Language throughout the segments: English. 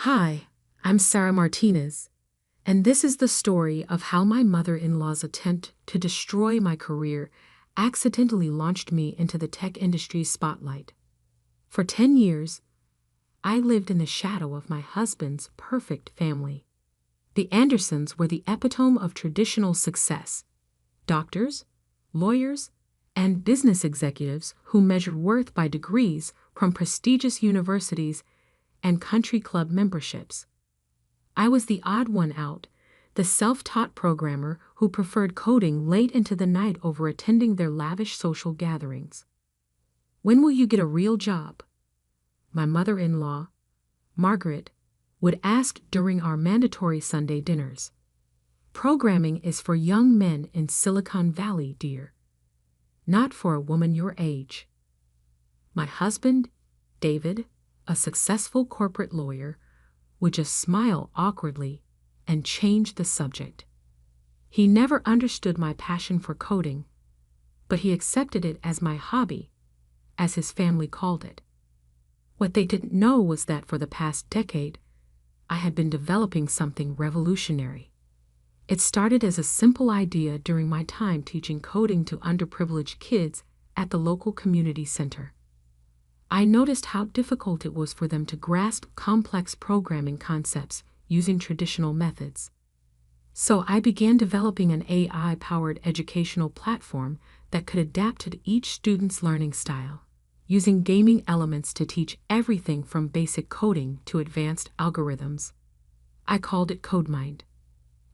Hi, I'm Sarah Martinez, and this is the story of how my mother-in-law's attempt to destroy my career accidentally launched me into the tech industry's spotlight. For 10 years, I lived in the shadow of my husband's perfect family. The Andersons were the epitome of traditional success: doctors, lawyers, and business executives who measured worth by degrees from prestigious universities and country club memberships. I was the odd one out, the self-taught programmer who preferred coding late into the night over attending their lavish social gatherings. "When will you get a real job?" my mother-in-law, Margaret, would ask during our mandatory Sunday dinners. "Programming is for young men in Silicon Valley, dear. Not for a woman your age." My husband, David, a successful corporate lawyer, would just smile awkwardly and change the subject. He never understood my passion for coding, but he accepted it as my hobby, as his family called it. What they didn't know was that for the past decade, I had been developing something revolutionary. It started as a simple idea during my time teaching coding to underprivileged kids at the local community center. I noticed how difficult it was for them to grasp complex programming concepts using traditional methods. So I began developing an AI-powered educational platform that could adapt to each student's learning style, using gaming elements to teach everything from basic coding to advanced algorithms. I called it CodeMind.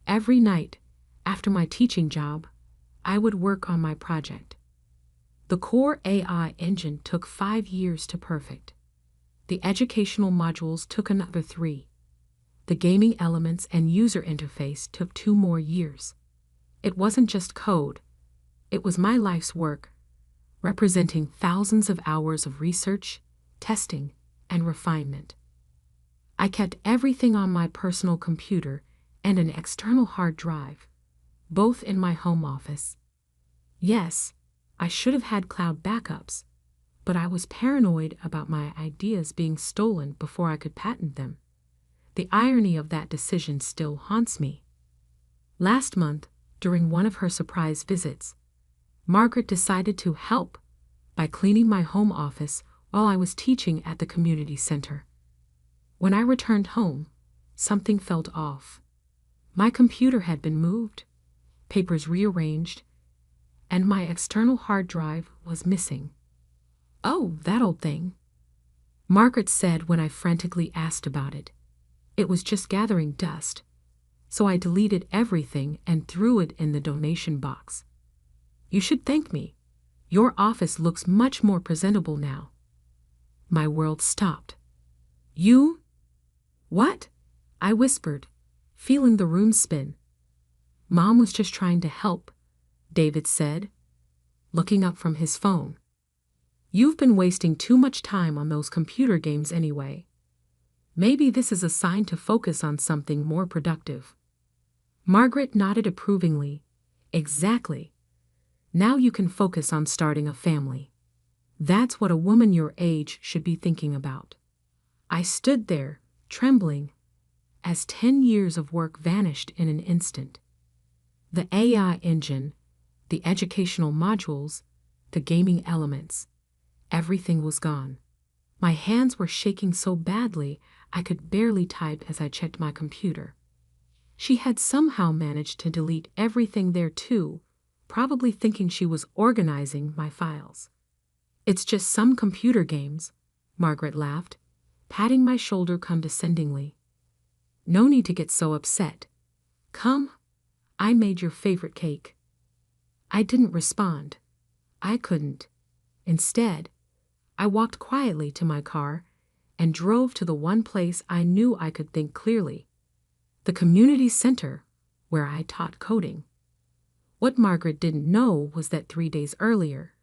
Every night, after my teaching job, I would work on my project. The core AI engine took 5 years to perfect. The educational modules took another 3. The gaming elements and user interface took 2 more years. It wasn't just code. It was my life's work, representing thousands of hours of research, testing, and refinement. I kept everything on my personal computer and an external hard drive, both in my home office. Yes, I should have had cloud backups, but I was paranoid about my ideas being stolen before I could patent them. The irony of that decision still haunts me. Last month, during one of her surprise visits, Margaret decided to help by cleaning my home office while I was teaching at the community center. When I returned home, something felt off. My computer had been moved, papers rearranged, and my external hard drive was missing. "Oh, that old thing," Margaret said when I frantically asked about it. "It was just gathering dust, so I deleted everything and threw it in the donation box. You should thank me. Your office looks much more presentable now." My world stopped. "You? What?" I whispered, feeling the room spin. "Mom was just trying to help," David said, looking up from his phone. "You've been wasting too much time on those computer games anyway. Maybe this is a sign to focus on something more productive." Margaret nodded approvingly. "Exactly. Now you can focus on starting a family. That's what a woman your age should be thinking about." I stood there, trembling, as 10 years of work vanished in an instant. The AI engine, the educational modules, the gaming elements, everything was gone. My hands were shaking so badly I could barely type as I checked my computer. She had somehow managed to delete everything there too, probably thinking she was organizing my files. "It's just some computer games," Margaret laughed, patting my shoulder condescendingly. "No need to get so upset. Come, I made your favorite cake." I didn't respond. I couldn't. Instead, I walked quietly to my car and drove to the one place I knew I could think clearly: the community center, where I taught coding. What Margaret didn't know was that 3 days earlier,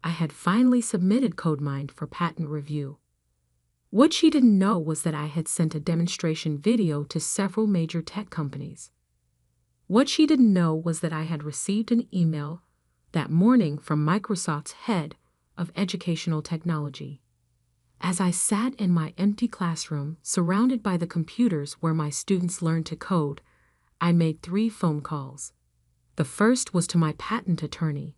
I had finally submitted CodeMind for patent review. What she didn't know was that I had sent a demonstration video to several major tech companies. What she didn't know was that I had received an email that morning from Microsoft's head of educational technology. As I sat in my empty classroom, surrounded by the computers where my students learned to code, I made 3 phone calls. The first was to my patent attorney.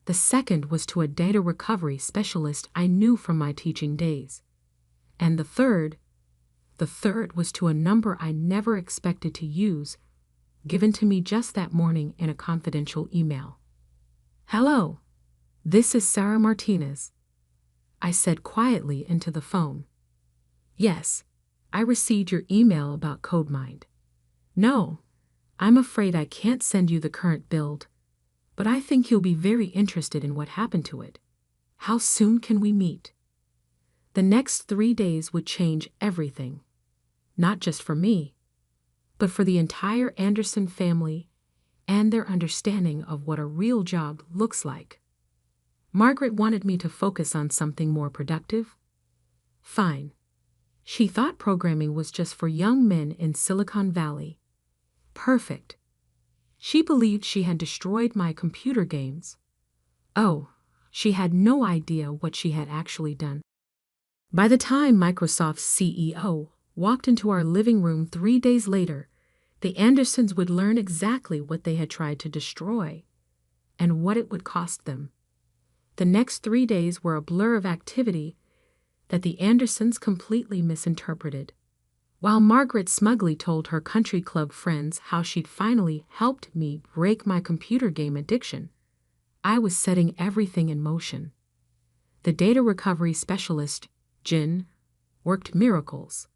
The second was to a data recovery specialist I knew from my teaching days. And the third was to a number I never expected to use, given to me just that morning in a confidential email. "Hello, this is Sarah Martinez," I said quietly into the phone. "Yes, I received your email about CodeMind. No, I'm afraid I can't send you the current build, but I think you'll be very interested in what happened to it. How soon can we meet?" The next 3 days would change everything, not just for me, but for the entire Anderson family and their understanding of what a real job looks like. Margaret wanted me to focus on something more productive. Fine. She thought programming was just for young men in Silicon Valley. Perfect. She believed she had destroyed my computer games. Oh, she had no idea what she had actually done. By the time Microsoft's CEO walked into our living room 3 days later, the Andersons would learn exactly what they had tried to destroy and what it would cost them. The next 3 days were a blur of activity that the Andersons completely misinterpreted. While Margaret smugly told her country club friends how she'd finally helped me break my computer game addiction, I was setting everything in motion. The data recovery specialist, Jin, worked miracles.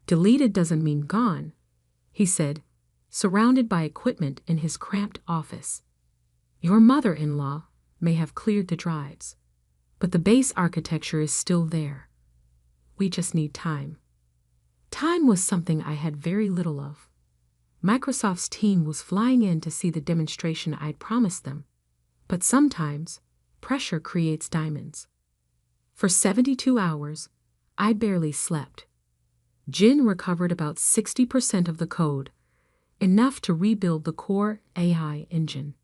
"Deleted doesn't mean gone," he said, surrounded by equipment in his cramped office. "Your mother-in-law may have cleared the drives, but the base architecture is still there. We just need time." Time was something I had very little of. Microsoft's team was flying in to see the demonstration I'd promised them, but sometimes pressure creates diamonds. For 72 hours, I barely slept. Jin recovered about 60% of the code, enough to rebuild the core AI engine.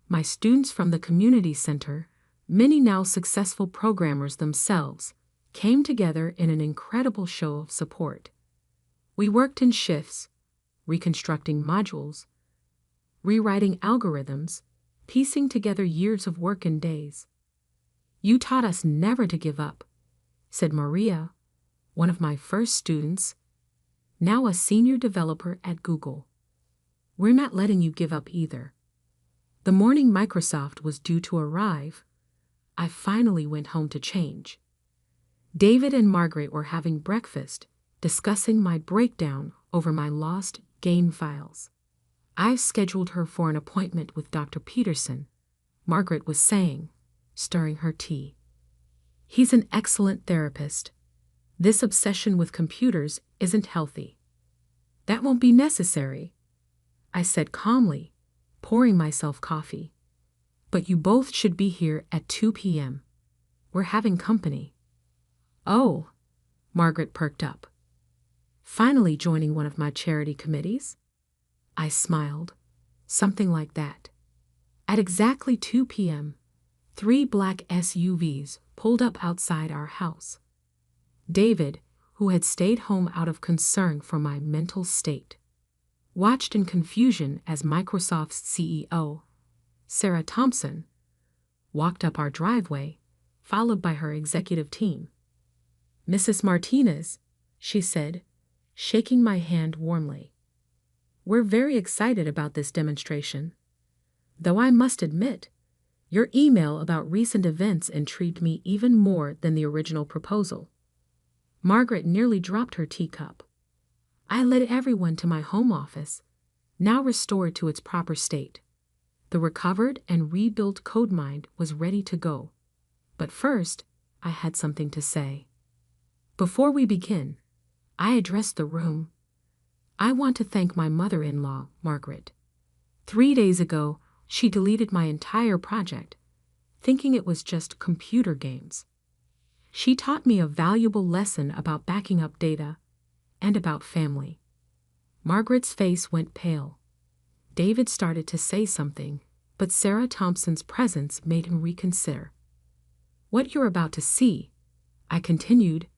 My students from the community center, many now successful programmers themselves, came together in an incredible show of support. We worked in shifts, reconstructing modules, rewriting algorithms, piecing together years of work in days. "You taught us never to give up," said Maria, one of my first students, now a senior developer at Google. "We're not letting you give up either." The morning Microsoft was due to arrive, I finally went home to change. David and Margaret were having breakfast, discussing my breakdown over my lost game files. "I've scheduled her for an appointment with Dr. Peterson," Margaret was saying, stirring her tea. "He's an excellent therapist. This obsession with computers isn't healthy." "That won't be necessary," I said calmly, pouring myself coffee. "But you both should be here at 2 p.m. We're having company." "Oh," Margaret perked up. "Finally joining one of my charity committees?" I smiled. Something like that. At exactly 2 p.m., 3 black SUVs pulled up outside our house. David, who had stayed home out of concern for my mental state, watched in confusion as Microsoft's CEO, Sarah Thompson, walked up our driveway, followed by her executive team. "Mrs. Martinez," she said, shaking my hand warmly. "We're very excited about this demonstration. Though I must admit, your email about recent events intrigued me even more than the original proposal." Margaret nearly dropped her teacup. I led everyone to my home office, now restored to its proper state. The recovered and rebuilt CodeMind was ready to go. But first, I had something to say. Before we begin, I addressed the room. I want to thank my mother-in-law, Margaret. 3 days ago, she deleted my entire project, thinking it was just computer games. She taught me a valuable lesson about backing up data and about family. Margaret's face went pale. David started to say something, but Sarah Thompson's presence made him reconsider. "What you're about to see," I continued,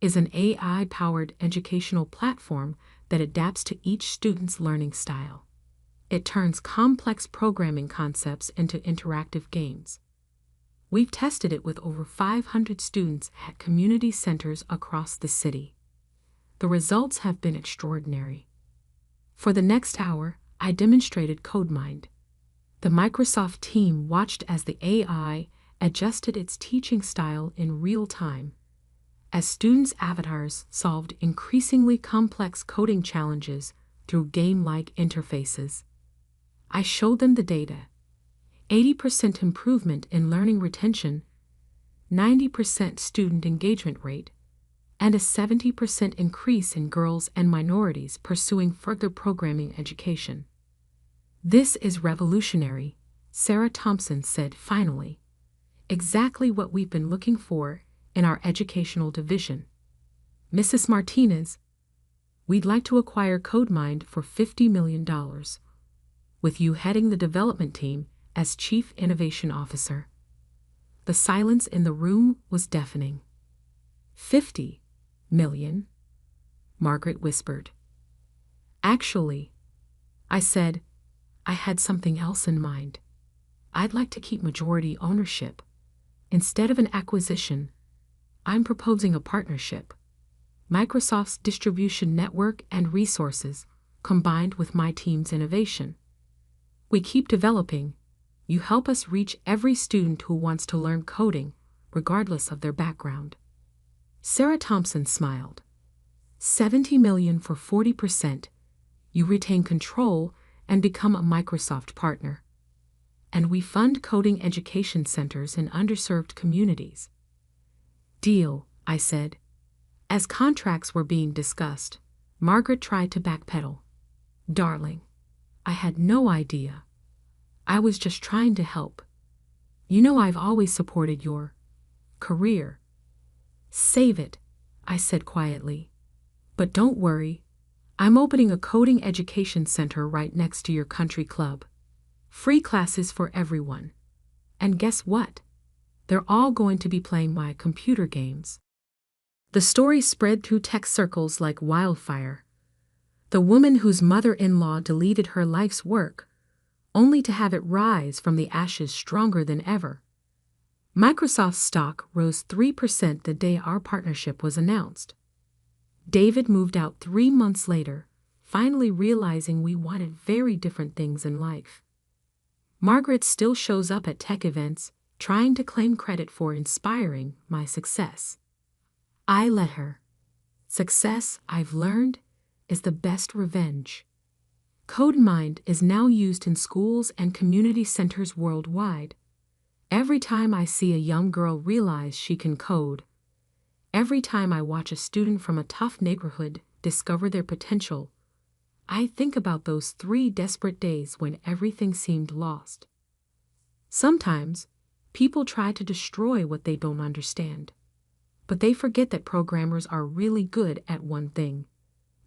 is an AI-powered educational platform that adapts to each student's learning style. It turns complex programming concepts into interactive games. We've tested it with over 500 students at community centers across the city. The results have been extraordinary. For the next hour, I demonstrated CodeMind. The Microsoft team watched as the AI adjusted its teaching style in real time, as students' avatars solved increasingly complex coding challenges through game-like interfaces. I showed them the data: 80% improvement in learning retention, 90% student engagement rate, and a 70% increase in girls and minorities pursuing further programming education. "This is revolutionary," Sarah Thompson said finally. "Exactly what we've been looking for in our educational division. Mrs. Martinez, we'd like to acquire CodeMind for $50 million, with you heading the development team as Chief Innovation Officer." The silence in the room was deafening. "$50 million?" Margaret whispered. "Actually," I said, "I had something else in mind. I'd like to keep majority ownership. Instead of an acquisition, I'm proposing a partnership. Microsoft's distribution network and resources combined with my team's innovation. We keep developing. You help us reach every student who wants to learn coding, regardless of their background." Sarah Thompson smiled. $70 million for 40%. You retain control and become a Microsoft partner. And we fund coding education centers in underserved communities. "Deal," I said. As contracts were being discussed, Margaret tried to backpedal. "Darling, I had no idea. I was just trying to help. You know I've always supported your career." "Save it," I said quietly. "But don't worry. I'm opening a coding education center right next to your country club. Free classes for everyone. And guess what? They're all going to be playing my computer games." The story spread through tech circles like wildfire. The woman whose mother-in-law deleted her life's work, only to have it rise from the ashes stronger than ever. Microsoft's stock rose 3% the day our partnership was announced. David moved out 3 months later, finally realizing we wanted very different things in life. Margaret still shows up at tech events, trying to claim credit for inspiring my success. I let her. Success, I've learned, is the best revenge. CodeMind is now used in schools and community centers worldwide. Every time I see a young girl realize she can code, every time I watch a student from a tough neighborhood discover their potential, I think about those 3 desperate days when everything seemed lost. Sometimes, people try to destroy what they don't understand, but they forget that programmers are really good at one thing: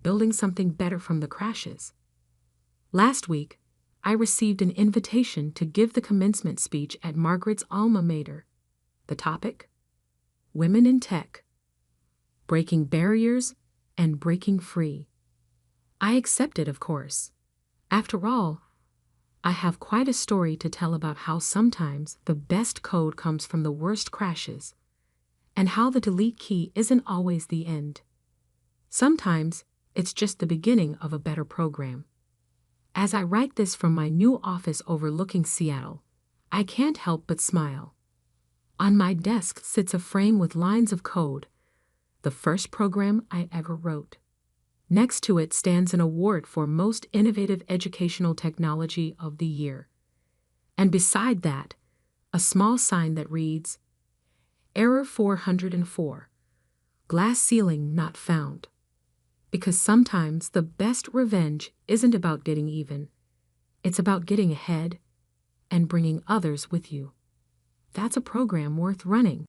building something better from the crashes. Last week, I received an invitation to give the commencement speech at Margaret's alma mater. The topic? Women in Tech. Breaking barriers and breaking free. I accepted, of course. After all, I have quite a story to tell about how sometimes the best code comes from the worst crashes, and how the delete key isn't always the end. Sometimes it's just the beginning of a better program. As I write this from my new office overlooking Seattle, I can't help but smile. On my desk sits a frame with lines of code, the first program I ever wrote. Next to it stands an award for Most Innovative Educational Technology of the Year. And beside that, a small sign that reads, Error 404, Glass Ceiling Not Found. Because sometimes the best revenge isn't about getting even. It's about getting ahead and bringing others with you. That's a program worth running.